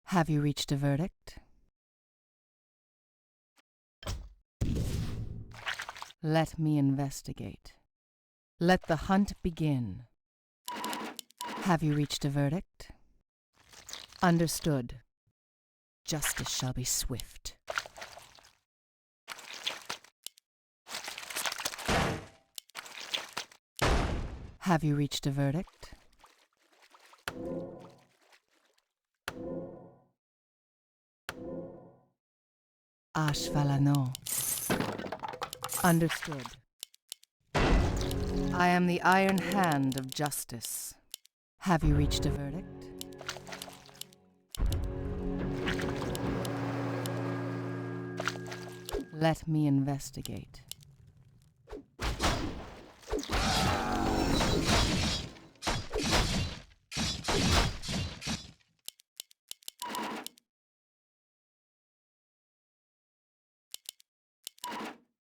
Have you reached a verdict? Let me investigate. Let the hunt begin. Have you reached a verdict? Understood. Justice shall be swift. Have you reached a verdict? Ashvalano. Understood. I am the iron hand of justice. Have you reached a verdict? Let me investigate.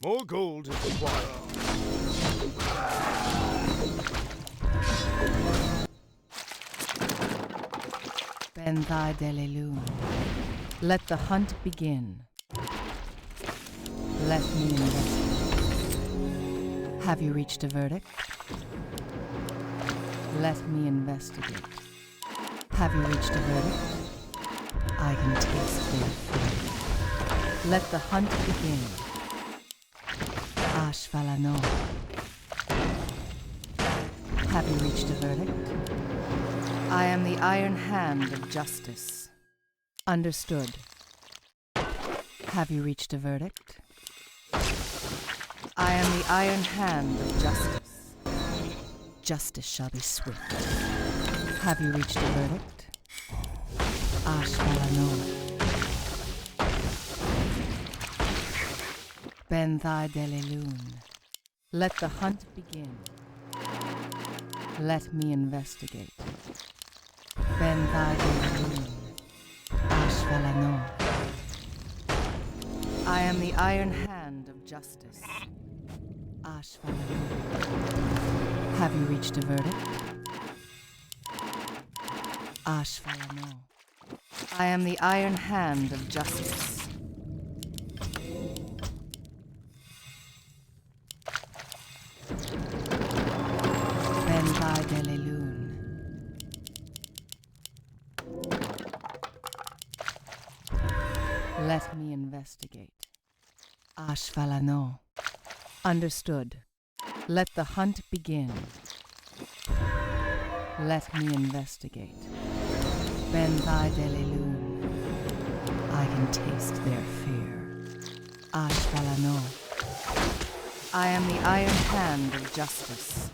More gold is required. Benthai Delelun. Let the hunt begin. Let me investigate. Have you reached a verdict? Let me investigate. Have you reached a verdict? I can taste their fear. Let the hunt begin. Ashvalano. Have you reached a verdict? I am the iron hand of justice. Understood. Have you reached a verdict? I am the iron hand of justice. Justice shall be swift. Have you reached a verdict? Ashvalano. Benthai Delelun. Let the hunt begin. Let me investigate. Benthai Delelun. Ashvalano. I am the iron hand of justice. Ashvalano. Have you reached a verdict? Ashvalano. I am the iron hand of justice. Benthai Delelun. Let me investigate. Ashvalano. Understood. Let the hunt begin. Let me investigate. Benthai Delelun. I can taste their fear. Ashvalano. I am the iron hand of justice.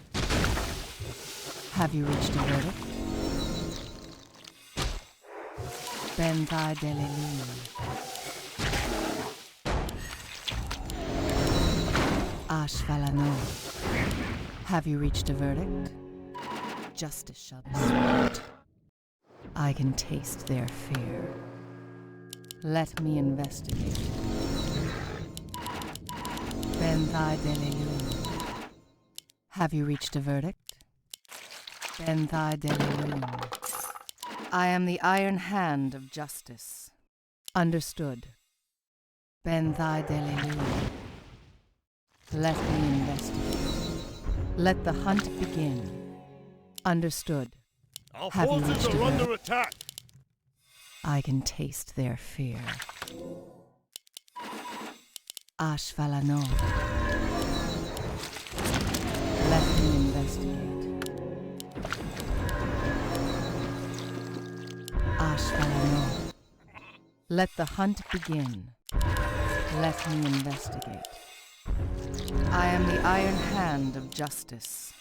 Have you reached a verdict? Benthai Delelun. Ashvalano. Have you reached a verdict? Justice shall be swift. I can taste their fear. Let me investigate. Benthai Delelun. Have you reached a verdict? Benthai Delelun. I am the iron hand of justice. Understood. Benthai Delelun. Let me investigate. Let the hunt begin. Understood. Our Have you forces reached a are under verdict? attack. I can taste their fear. Ashvalano. Let me investigate. Ashvalano. Let the hunt begin. Let me investigate. I am the iron hand of justice.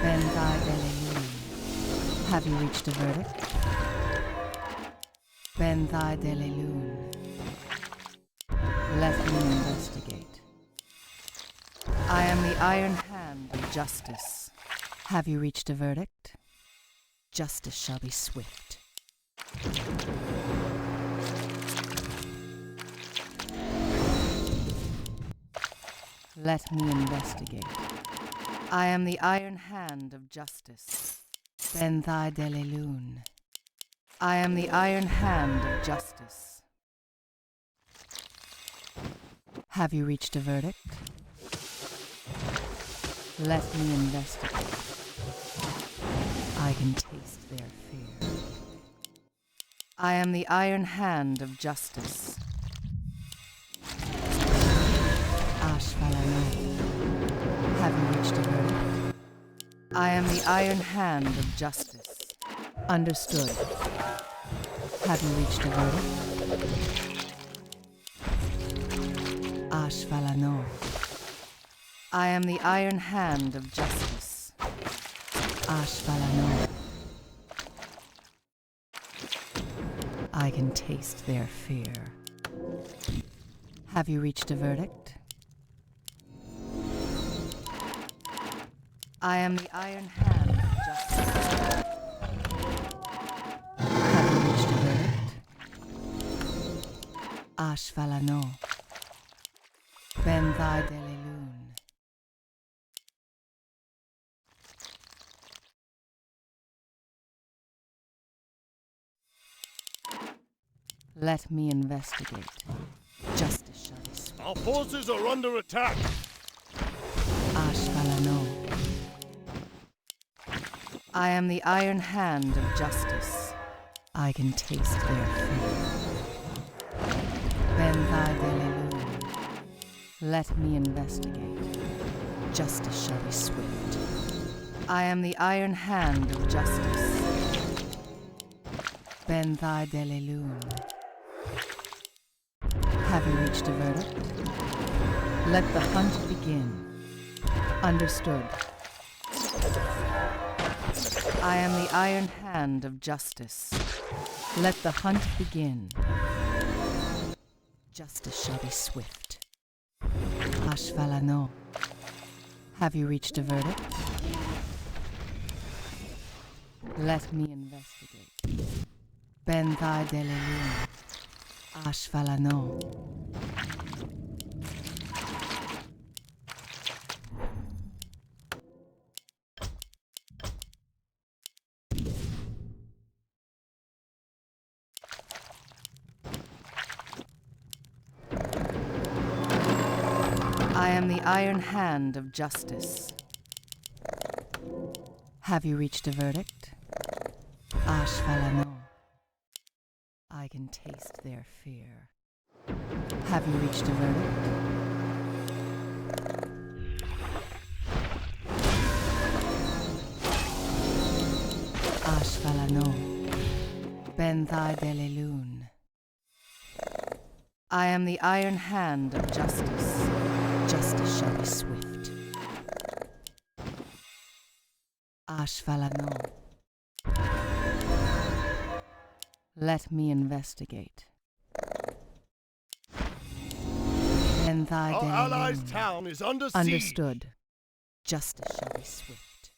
Benthai Delelun. Have you reached a verdict? Benthai Delelun. Let me investigate. I am the iron hand of justice. Have you reached a verdict? Justice shall be swift. Let me investigate. I am the iron hand of justice. Benthai Delelun. I am the iron hand of justice. Have you reached a verdict? Let me investigate. I can taste their fear. I am the iron hand of justice. Ashvalano. Have you reached a verdict? I am the iron hand of justice. Understood. Have you reached a verdict? Ashvalano. I am the iron hand of justice. Ashvalano. I can taste their fear. Have you reached a verdict? I am the iron hand of justice. Have you reached a verdict? Ashvalano. Ben thy delelun. Let me investigate. Justice shall be swift. Our forces are under attack. Ashvalano. I am the iron hand of justice. I can taste their fear. Ben thy delelun. Let me investigate. Justice shall be swift. I am the iron hand of justice. Ben thy delelun. Have you reached a verdict? Let the hunt begin. Understood. I am the iron hand of justice. Let the hunt begin. Justice shall be swift. Ashvalano. Have you reached a verdict? Let me investigate. Ben thy delelun. Ashvalano. I am the iron hand of justice. Have you reached a verdict? Ashvalano. I can taste their fear. Have you reached a verdict? Ashvalano. Ben thy delelun. I am the iron hand of justice. Justice shall be swift. Ashvalano. Let me investigate. And thy Our delelun. allies' town is under siege. Understood. Justice shall be swift.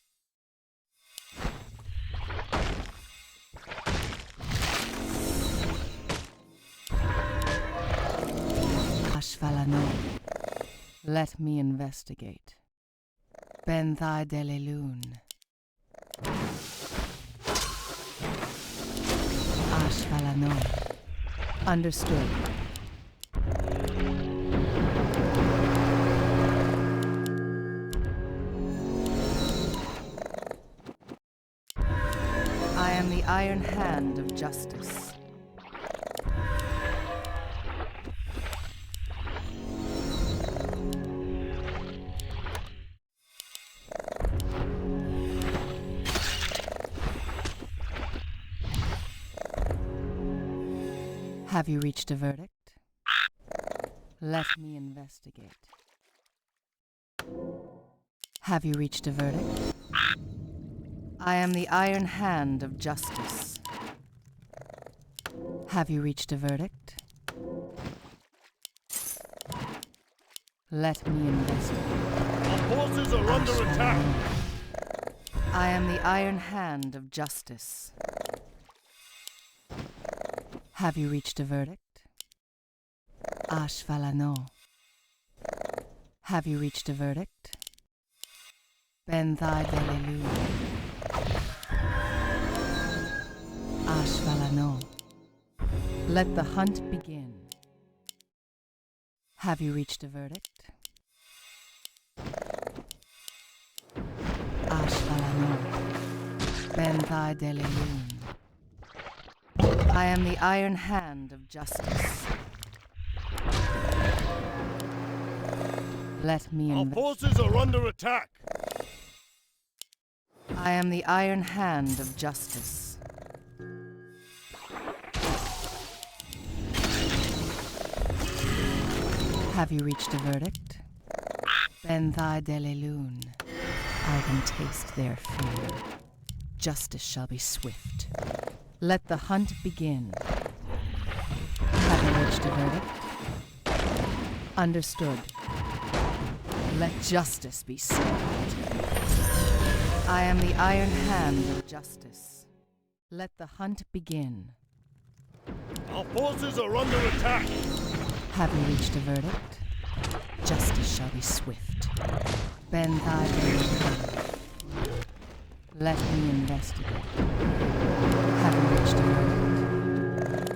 Ashvalano. Let me investigate. Ben thy delelun. Ashvalano. Understood. I am the iron hand of justice. Have you reached a verdict? Let me investigate. Have you reached a verdict? I am the iron hand of justice. Have you reached a verdict? Let me investigate. Our forces are under attack. I am the iron hand of justice. Have you reached a verdict? Ashvalano. Have you reached a verdict? Ben thy delelun. Ashvalano. Let the hunt begin. Have you reached a verdict? Ashvalano, Benthai Delilun. I am the iron hand of justice. Let me Our invest. forces are under attack. I am the iron hand of justice. Have you reached a verdict? Benthai Delilun. I can taste their fear. Justice shall be swift. Let the hunt begin. Have you reached a verdict? Understood. Let justice be served. I am the iron hand of justice. Let the hunt begin. Our forces are under attack. Have you reached a verdict? Justice shall be swift. Benthai Delilun. Let me investigate. Have you reached a verdict?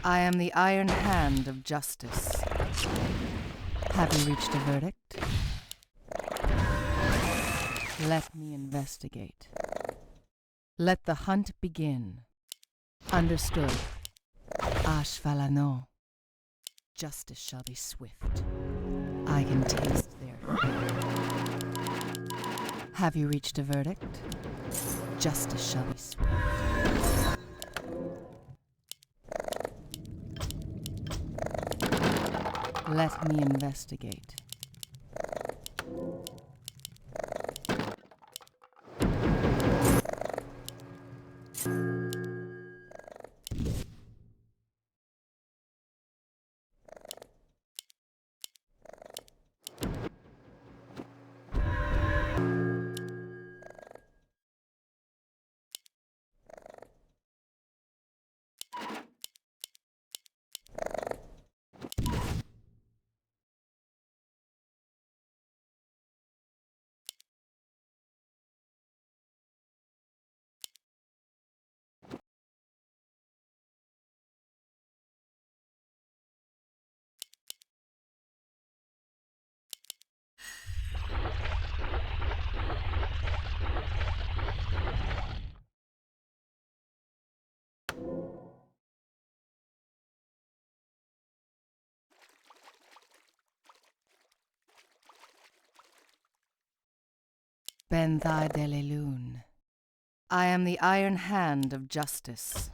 I am the iron hand of justice. Have you reached a verdict? Let me investigate. Let the hunt begin. Understood. Ashvalano. Justice shall be swift. I can taste their fear. Have you reached a verdict? Justice shall be swift. Let me investigate. Benthai Delilun. I am the iron hand of justice.